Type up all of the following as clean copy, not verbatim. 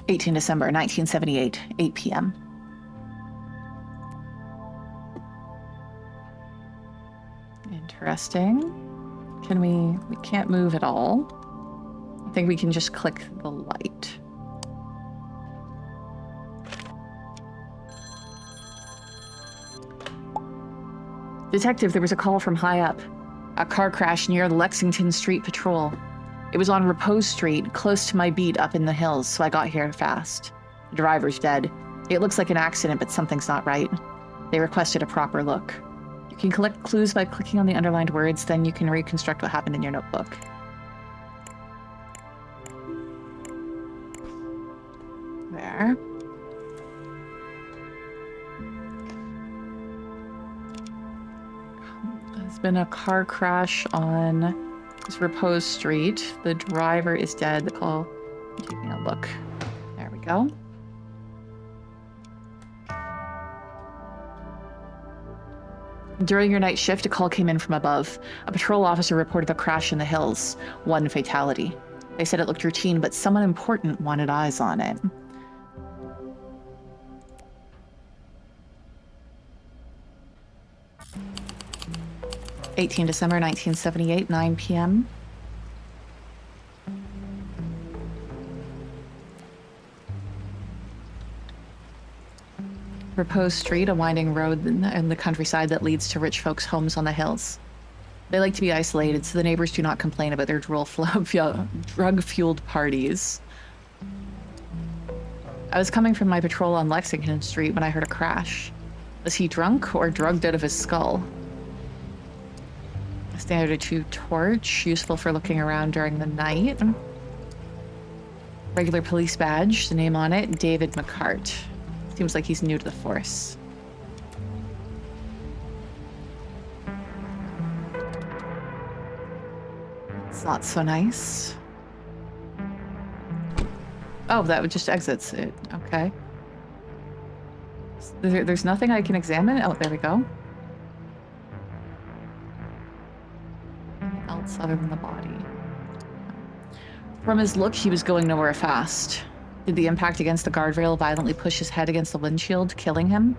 18 December 1978, 8 p.m. Interesting. Can we can't move at all. I think we can just click the light. Detective, there was a call from high up. A car crash near the Lexington Street Patrol. It was on Repose Street, close to my beat up in the hills, so I got here fast. The driver's dead. It looks like an accident, but something's not right. They requested a proper look. You can collect clues by clicking on the underlined words, then you can reconstruct what happened in your notebook. There. There's been a car crash on this Repose Street. The driver is dead. The call. I'm taking a look. There we go. During your night shift, a call came in from above. A patrol officer reported a crash in the hills. 1 fatality. They said it looked routine, but someone important wanted eyes on it. (18 December 1978, 9 p.m.) Repose Street, a winding road in the countryside that leads to rich folks' homes on the hills. They like to be isolated, so the neighbors do not complain about their drug-fueled parties. I was coming from my patrol on Lexington Street when I heard a crash. Was he drunk or drugged out of his skull? A standard 2 torch, useful for looking around during the night. Regular police badge, the name on it, David McCart. Seems like he's new to the force. It's not so nice. Oh, that would just exits it. Okay. There's nothing I can examine? Oh, there we go. Anything else other than the body? From his look, he was going nowhere fast. Did the impact against the guardrail violently push his head against the windshield, killing him?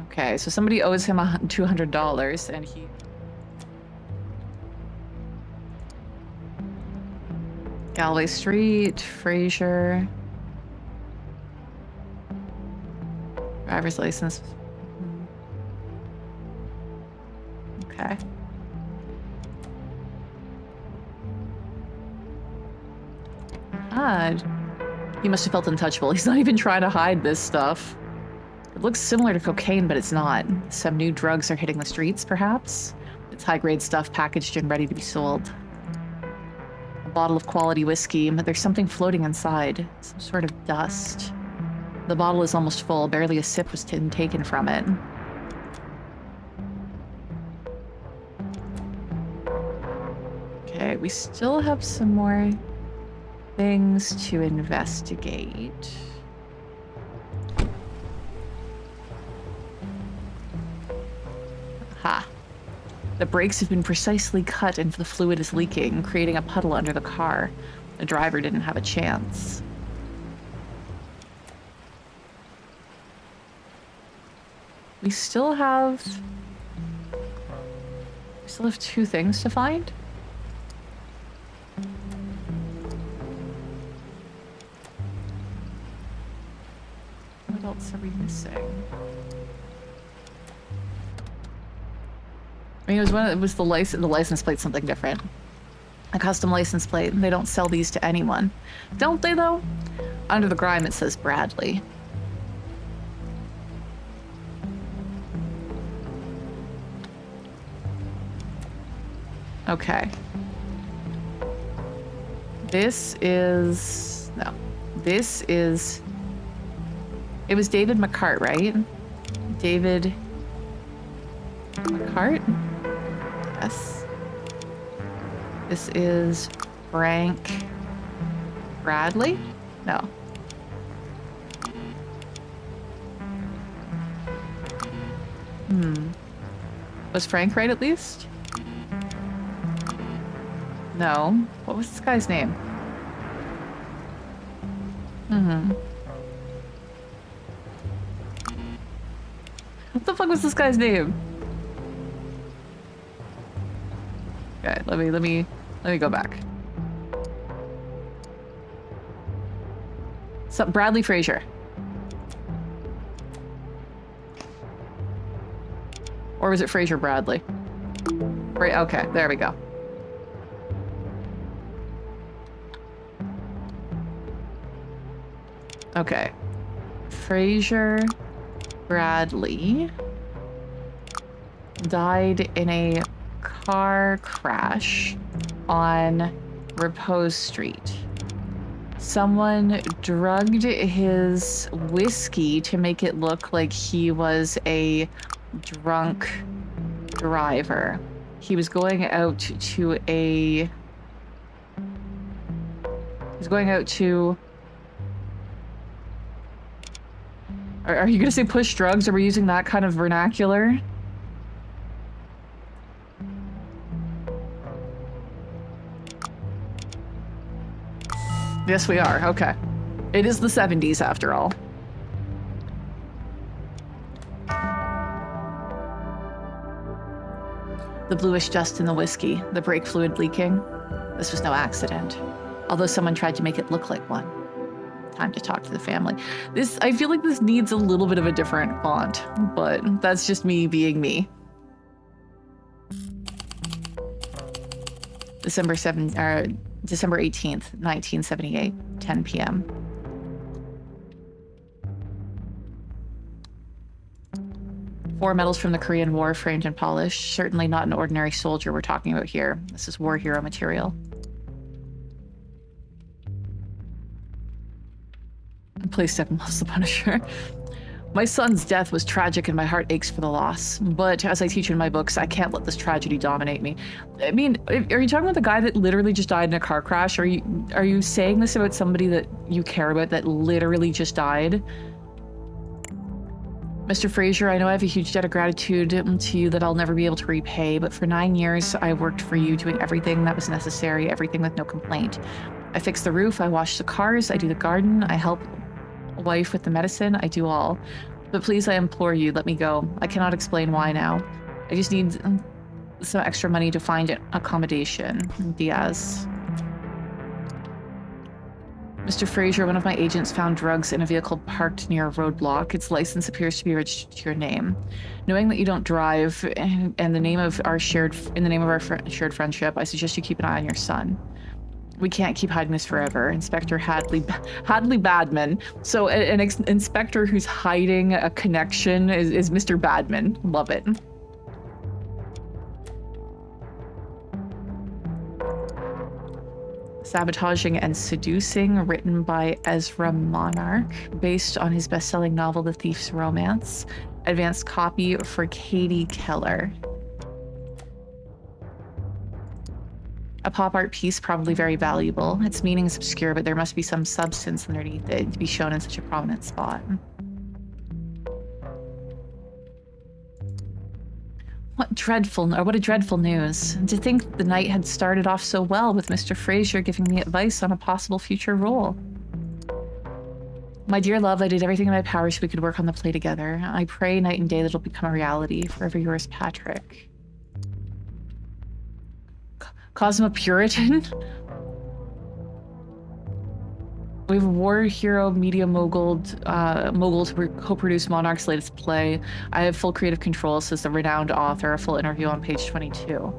Okay, so somebody owes him $200 and he... Galway Street, Fraser. Driver's license. Okay. Odd. He must have felt untouchable. He's not even trying to hide this stuff. It looks similar to cocaine, but it's not. Some new drugs are hitting the streets, perhaps? It's high-grade stuff packaged and ready to be sold. A bottle of quality whiskey, but there's something floating inside. Some sort of dust. The bottle is almost full. Barely a sip was taken from it. Okay, we still have some more things to investigate. Ha. The brakes have been precisely cut and the fluid is leaking, creating a puddle under the car. The driver didn't have a chance. We still have 2 things to find. What else are we missing? I mean, it was the license plate, something different. A custom license plate. They don't sell these to anyone. Don't they, though? Under the grime, it says Bradley. Okay. This is... No. This is... It was David McCart, right? David McCart? Yes. This is Frank Bradley? No. Was Frank right at least? No. What was this guy's name? Mm-hmm. What the fuck was this guy's name? Okay, let me go back. So Bradley Frazier. Or was it Frazier Bradley? Right, okay, there we go. Okay. Frazier Bradley died in a car crash on Repose Street. Someone drugged his whiskey to make it look like he was a drunk driver. He was going out to a... He's going out to... Are you gonna say push drugs? Are we using that kind of vernacular? Yes, we are. Okay. It is the 70s after all. The bluish dust in the whiskey, the brake fluid leaking. This was no accident, although someone tried to make it look like one. Time to talk to the family. I feel like this needs a little bit of a different font, but that's just me being me. December 18th, 1978, 10 p.m. Four medals from the Korean War, framed and polished. Certainly not an ordinary soldier we're talking about here. This is war hero material. Please step and loves the Punisher. My son's death was tragic and my heart aches for the loss. But as I teach in my books, I can't let this tragedy dominate me. I mean, are you talking about the guy that literally just died in a car crash? Are you saying this about somebody that you care about that literally just died? Mr. Frazier, I know I have a huge debt of gratitude to you that I'll never be able to repay, but for 9 years, I worked for you doing everything that was necessary, everything with no complaint. I fix the roof, I wash the cars, I do the garden, I help wife with the medicine, I do all. But please, I implore you, let me go. I cannot explain why now. I just need some extra money to find accommodation. Diaz. Mr. Frazier, one of my agents found drugs in a vehicle parked near a roadblock. Its license appears to be registered to your name. Knowing that you don't drive and in the name of our shared friendship, I suggest you keep an eye on your son. We can't keep hiding this forever. Inspector Hadley Badman. So an inspector who's hiding a connection is Mr. Badman. Love it. Sabotaging and Seducing, written by Ezra Monarch, based on his best-selling novel The Thief's Romance. Advanced copy for Katie Keller. A pop art piece, probably very valuable. Its meaning is obscure, but there must be some substance underneath it to be shown in such a prominent spot. What a dreadful news. To think the night had started off so well with Mr. Frazier giving me advice on a possible future role. My dear love, I did everything in my power so we could work on the play together. I pray night and day that it'll become a reality. Forever yours, Patrick. Cosmo Puritan? We have a war hero media mogul to co-produce Monarch's latest play. I have full creative control, says the renowned author. A full interview on page 22.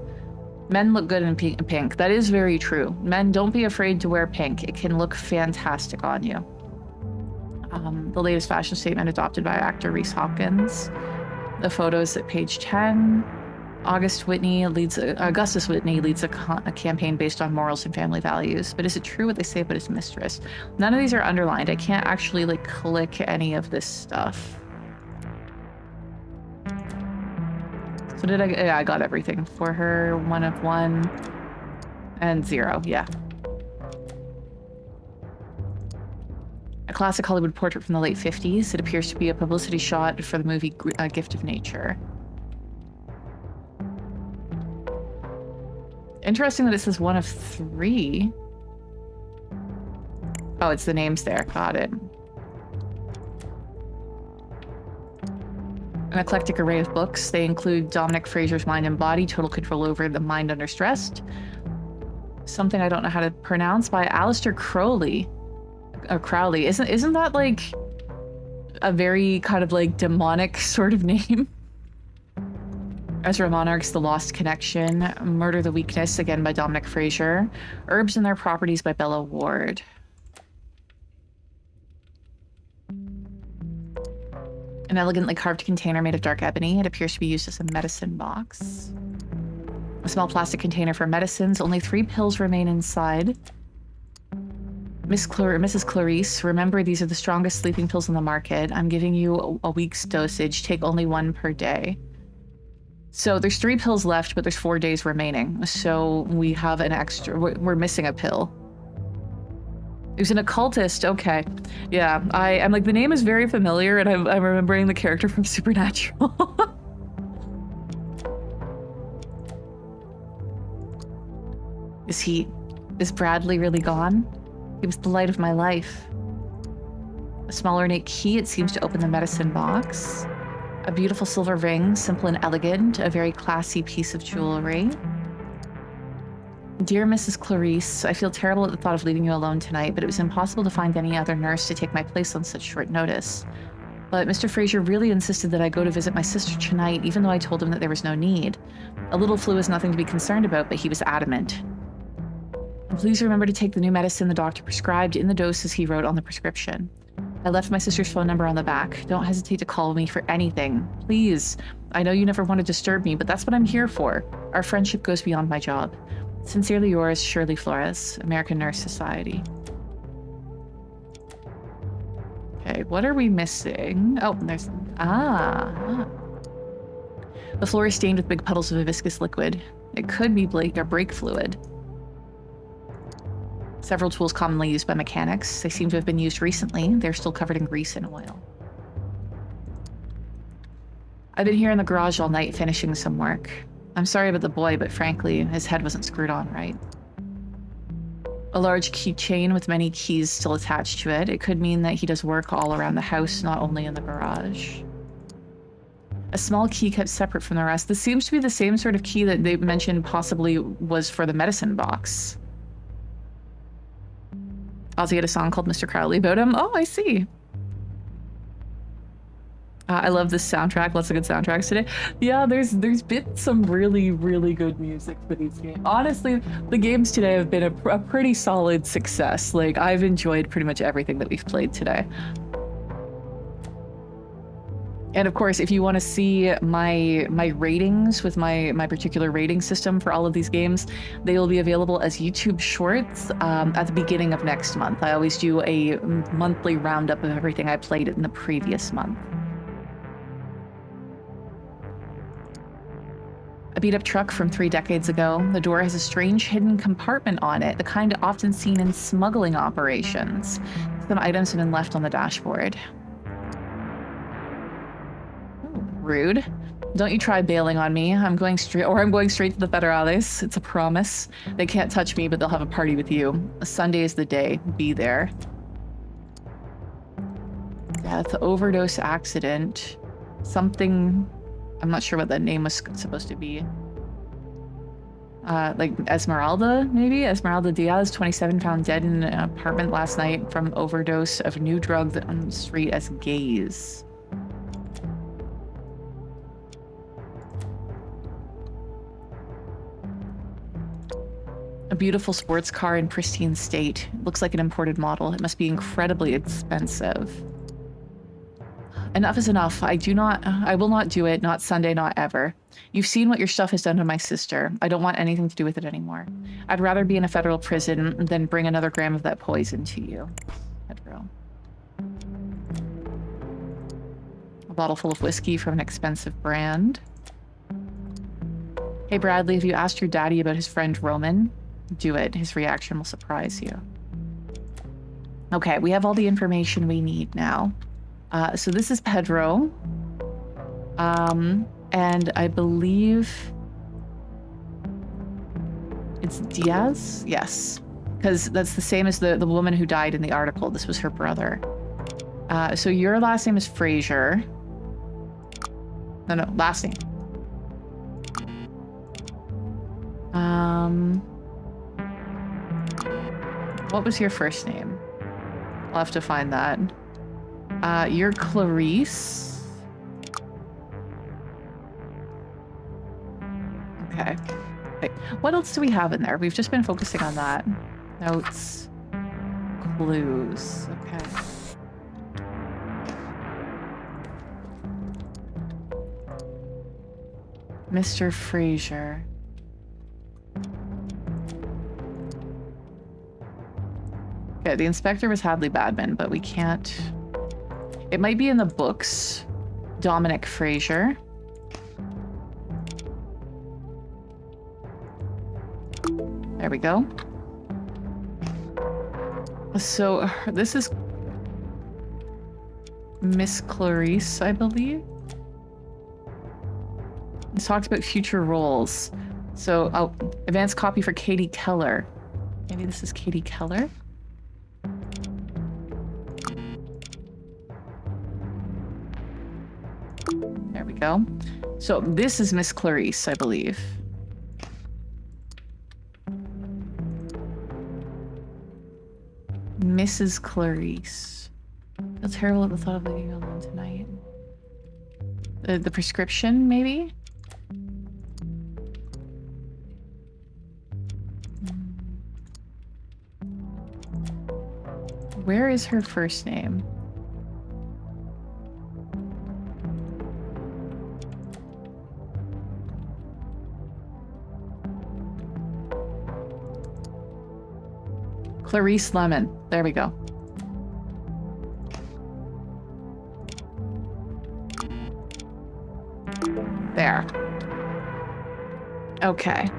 Men look good in pink. That is very true. Men, don't be afraid to wear pink. It can look fantastic on you. The latest fashion statement adopted by actor Reese Hopkins. The photos at page 10. Augustus Whitney leads a campaign based on morals and family values. But is it true what they say about his mistress? None of these are underlined. I can't actually click any of this stuff. So I got everything for her. 1 of 1 and 0. Yeah. A classic Hollywood portrait from the late 50s. It appears to be a publicity shot for the movie Gift of Nature. Interesting that it says 1 of 3. Oh, it's the names there. Got it. An eclectic array of books. They include Dominic Fraser's Mind and Body, Total Control Over the Mind Under Stress. Something I don't know how to pronounce, by Aleister Crowley. Or Crowley. Isn't that like a very kind of like demonic sort of name? Ezra Monarchs, The Lost Connection. Murder the Weakness, again by Dominic Fraser. Herbs and Their Properties by Bella Ward. An elegantly carved container made of dark ebony. It appears to be used as a medicine box. A small plastic container for medicines. Only 3 pills remain inside. Mrs. Clarice, remember these are the strongest sleeping pills on the market. I'm giving you a week's dosage. Take only 1 per day. So there's 3 pills left, but there's 4 days remaining. So we have an extra, we're missing a pill. He was an occultist. Okay. Yeah, I'm like, the name is very familiar, and I'm remembering the character from Supernatural. Is Bradley really gone? He was the light of my life. A small ornate key, it seems to open the medicine box. A beautiful silver ring, simple and elegant, a very classy piece of jewelry. Dear Mrs. Clarice, I feel terrible at the thought of leaving you alone tonight, but it was impossible to find any other nurse to take my place on such short notice. But Mr. Fraser really insisted that I go to visit my sister tonight, even though I told him that there was no need. A little flu is nothing to be concerned about, but he was adamant. And please remember to take the new medicine the doctor prescribed in the doses he wrote on the prescription. I left my sister's phone number on the back. Don't hesitate to call me for anything. Please. I know you never want to disturb me, but that's what I'm here for. Our friendship goes beyond my job. Sincerely yours, Shirley Flores, American Nurse Society. Okay, what are we missing? Oh, there's... The floor is stained with big puddles of a viscous liquid. It could be brake fluid. Several tools commonly used by mechanics. They seem to have been used recently. They're still covered in grease and oil. I've been here in the garage all night finishing some work. I'm sorry about the boy, but frankly, his head wasn't screwed on right. A large keychain with many keys still attached to it. It could mean that he does work all around the house, not only in the garage. A small key kept separate from the rest. This seems to be the same sort of key that they mentioned possibly was for the medicine box. Ozzy had a song called Mr. Crowley about him. Oh, I see. I love this soundtrack. Lots of good soundtracks today. Yeah, there's been some really, really good music for these games. Honestly, the games today have been a pretty solid success. Like, I've enjoyed pretty much everything that we've played today. And of course, if you want to see my ratings with my particular rating system for all of these games, they will be available as YouTube shorts at the beginning of next month. I always do a monthly roundup of everything I played in the previous month. A beat-up truck from 3 decades ago. The door has a strange hidden compartment on it, the kind often seen in smuggling operations. Some items have been left on the dashboard. Rude. Don't you try bailing on me. I'm going straight to the Federales. It's a promise. They can't touch me, but they'll have a party with you. Sunday is the day. Be there. Death, overdose accident. Something... I'm not sure what that name was supposed to be. Like Esmeralda, maybe? Esmeralda Diaz, 27, found dead in an apartment last night from overdose of new drug on the street as gaze. A beautiful sports car in pristine state. It looks like an imported model. It must be incredibly expensive. Enough is enough. I will not do it. Not Sunday, not ever. You've seen what your stuff has done to my sister. I don't want anything to do with it anymore. I'd rather be in a federal prison than bring another gram of that poison to you. Federal. A bottle full of whiskey from an expensive brand. Hey Bradley, have you asked your daddy about his friend Roman? Do it. His reaction will surprise you. Okay, we have all the information we need now. So this is Pedro. And I believe... It's Diaz? Yes. Because that's the same as the woman who died in the article. This was her brother. So your last name is Fraser. No, last name. What was your first name? I'll have to find that. You're Clarice. Okay. Wait, what else do we have in there? We've just been focusing on that. Notes. Clues. Okay. Mr. Fraser. Okay, the inspector was Hadley Badman, but we can't... It might be in the books. Dominic Fraser. There we go. So, this is Miss Clarice, I believe. It's talked about future roles. So, advanced copy for Katie Keller. Maybe this is Katie Keller? There we go. So, this is Miss Clarice, I believe. Mrs. Clarice. I feel terrible at the thought of leaving alone tonight. The prescription, maybe? Where is her first name? Clarice Lemon. There we go. There. Okay.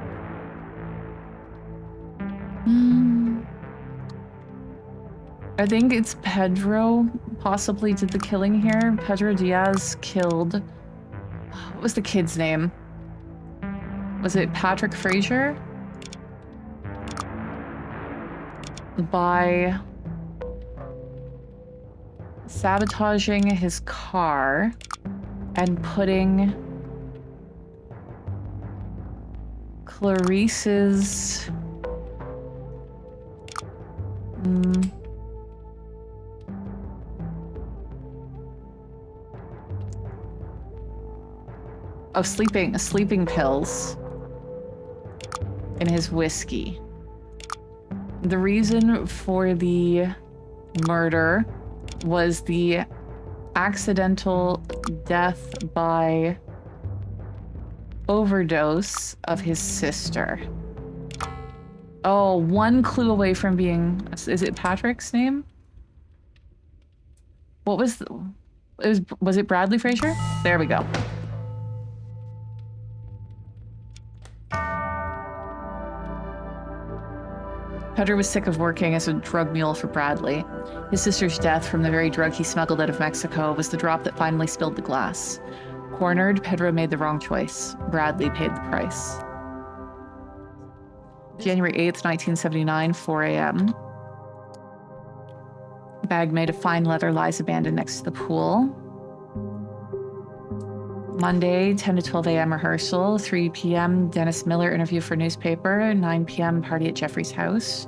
I think it's Pedro possibly did the killing here. Pedro Diaz killed... What was the kid's name? Was it Patrick Fraser? By sabotaging his car and putting Clarice's sleeping pills in his whiskey. The reason for the murder was the accidental death by overdose of his sister. Oh, one clue away from being... Is it Patrick's name? What was... Was it Bradley Fraser? There we go. Pedro was sick of working as a drug mule for Bradley. His sister's death from the very drug he smuggled out of Mexico was the drop that finally spilled the glass. Cornered, Pedro made the wrong choice. Bradley paid the price. January 8th, 1979, 4 a.m. Bag made of fine leather lies abandoned next to the pool. Monday, 10 to 12 a.m. rehearsal. 3 p.m. Dennis Miller interview for newspaper. 9 p.m. party at Jeffrey's house.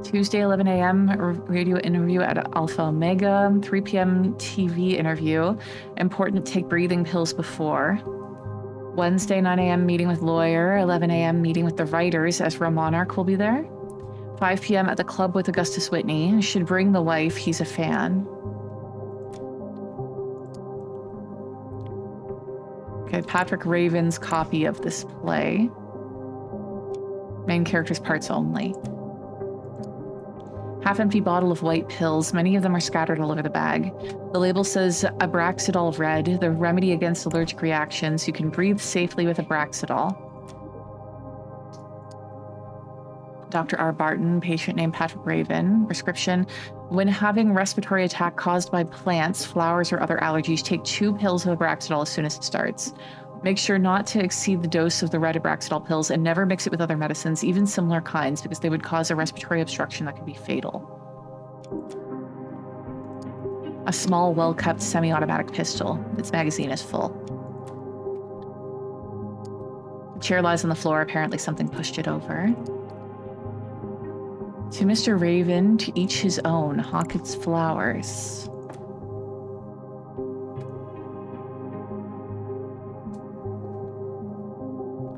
Tuesday, 11 a.m. radio interview at Alpha Omega. 3 p.m. TV interview. Important take breathing pills before. Wednesday, 9 a.m. meeting with lawyer. 11 a.m. meeting with the writers. Ezra Monarch will be there. 5 p.m. at the club with Augustus Whitney. Should bring the wife. He's a fan. Okay, Patrick Raven's copy of this play. Main characters parts only. Half-empty bottle of white pills. Many of them are scattered all over the bag. The label says Abraxidol Red, the remedy against allergic reactions. You can breathe safely with Abraxidol. Dr. R. Barton, patient named Patrick Raven. Prescription: when having respiratory attack caused by plants, flowers, or other allergies, take 2 pills of Abraxidol as soon as it starts. Make sure not to exceed the dose of the red Abraxadol pills and never mix it with other medicines, even similar kinds, because they would cause a respiratory obstruction that could be fatal. A small, well-kept semi-automatic pistol. Its magazine is full. The chair lies on the floor. Apparently something pushed it over. To Mr. Raven, to each his own. Hawkett's flowers.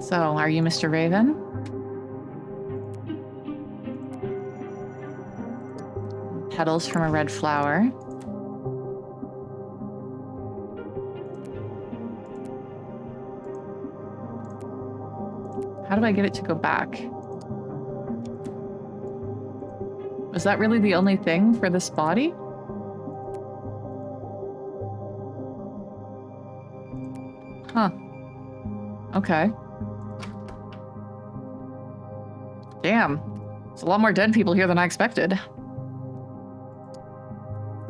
So, are you Mr. Raven? Petals from a red flower. How do I get it to go back? Was that really the only thing for this body? Huh. Okay. Damn. There's a lot more dead people here than I expected.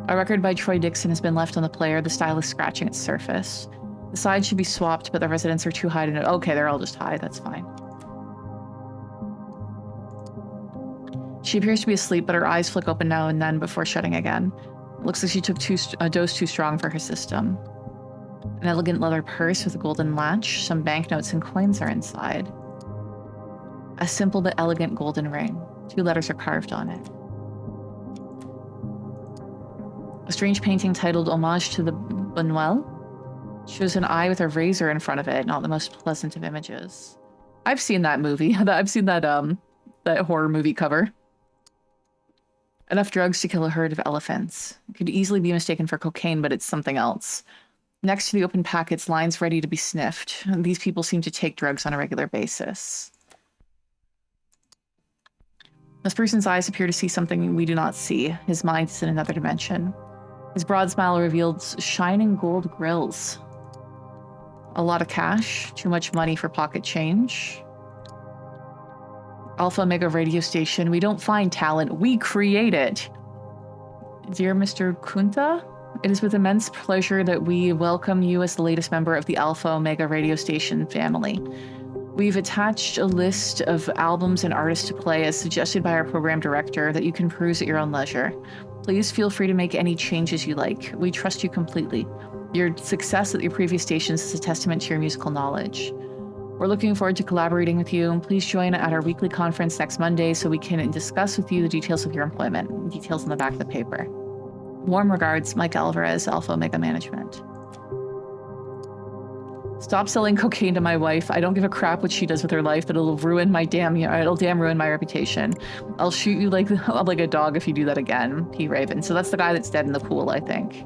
A record by Troy Dixon has been left on the player, the stylus scratching its surface. The sides should be swapped, but the residents are too high to know. Okay, they're all just high. That's fine. She appears to be asleep, but her eyes flick open now and then before shutting again. It looks like she took a dose too strong for her system. An elegant leather purse with a golden latch. Some banknotes and coins are inside. A simple but elegant golden ring. 2 letters are carved on it. A strange painting titled Homage to the Bonwell shows an eye with a razor in front of it, not the most pleasant of images. I've seen that movie. I've seen that horror movie cover. Enough drugs to kill a herd of elephants. It could easily be mistaken for cocaine, but it's something else. Next to the open packets, lines ready to be sniffed. These people seem to take drugs on a regular basis. This person's eyes appear to see something we do not see. His mind is in another dimension. His broad smile reveals shining gold grills. A lot of cash. Too much money for pocket change. Alpha Omega radio station. We don't find talent. We create it. Dear Mr. Kunta, it is with immense pleasure that we welcome you as the latest member of the Alpha Omega radio station family. We've attached a list of albums and artists to play as suggested by our program director that you can peruse at your own leisure. Please feel free to make any changes you like. We trust you completely. Your success at your previous stations is a testament to your musical knowledge. We're looking forward to collaborating with you. Please join at our weekly conference next Monday so we can discuss with you the details of your employment. Details in the back of the paper. Warm regards, Mike Alvarez, Alpha Omega Management. Stop selling cocaine to my wife. I don't give a crap what she does with her life, but it'll ruin my it'll ruin my reputation. I'll shoot you like a dog if you do that again, P. Raven. So that's the guy that's dead in the pool, I think.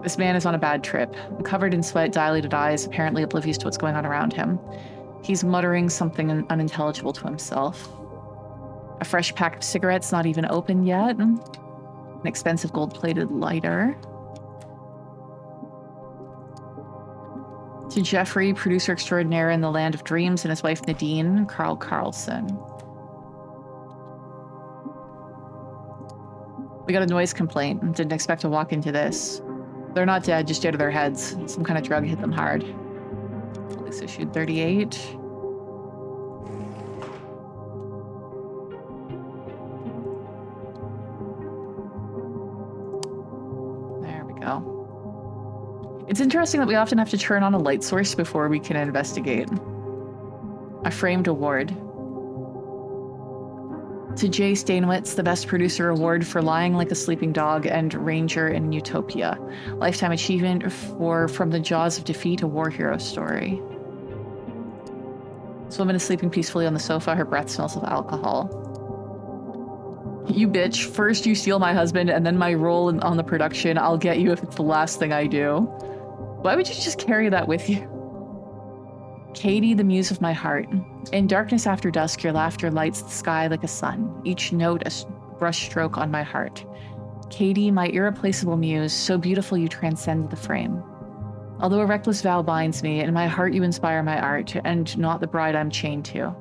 This man is on a bad trip. Covered in sweat, dilated eyes, apparently oblivious to what's going on around him. He's muttering something unintelligible to himself. A fresh pack of cigarettes, not even open yet. An expensive gold-plated lighter. To Jeffrey, producer extraordinaire in the Land of Dreams, and his wife Nadine, Carl Carlson. We got a noise complaint. Didn't expect to walk into this. They're not dead, just dead to their heads. Some kind of drug hit them hard. Police issued 38. There we go. It's interesting that we often have to turn on a light source before we can investigate. A framed award. To Jay Stainwitz, the Best Producer Award for Lying Like a Sleeping Dog and Ranger in Utopia. Lifetime Achievement for From the Jaws of Defeat, a War Hero Story. This woman is sleeping peacefully on the sofa. Her breath smells of alcohol. You bitch. First you steal my husband and then my role on the production. I'll get you if it's the last thing I do. Why would you just carry that with you? Katie, the muse of my heart. In darkness after dusk, your laughter lights the sky like a sun, each note a brushstroke on my heart. Katie, my irreplaceable muse, so beautiful you transcend the frame. Although a reckless vow binds me, in my heart you inspire my art, and not the bride I'm chained to.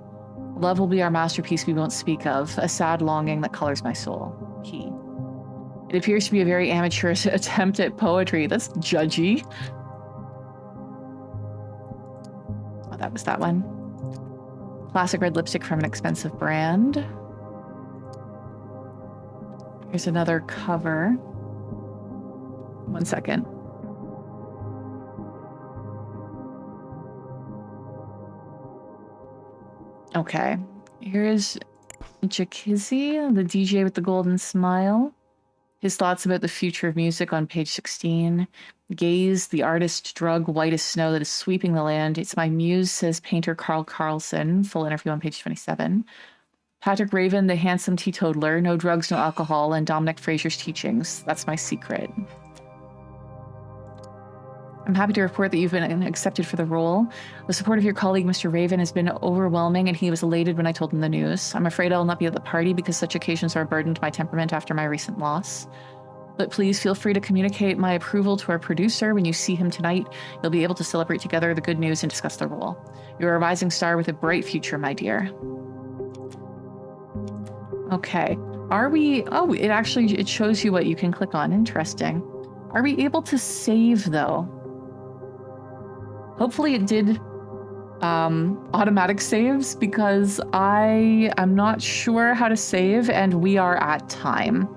Love will be our masterpiece we won't speak of, a sad longing that colors my soul. He. It appears to be a very amateur attempt at poetry. That's judgy. Oh, that was that one. Classic red lipstick from an expensive brand. Here's another cover. 1 second. Okay. Here's Jakizzy, the DJ with the golden smile. His thoughts about the future of music on page 16. Gaze, the artist drug, white as snow that is sweeping the land. It's my muse, says painter Carl Carlson. Full interview on page 27. Patrick Raven, the handsome teetotaler. No drugs, no alcohol, and Dominic Fraser's teachings. That's my secret. I'm happy to report that you've been accepted for the role. The support of your colleague, Mr. Raven, has been overwhelming, and he was elated when I told him the news. I'm afraid I will not be at the party because such occasions are a burden to my temperament after my recent loss. But please feel free to communicate my approval to our producer. When you see him tonight, you'll be able to celebrate together the good news and discuss the role. You're a rising star with a bright future, my dear. Okay. Are we... Oh, it shows you what you can click on. Interesting. Are we able to save, though? Hopefully it did automatic saves, because I am not sure how to save, and we are at time.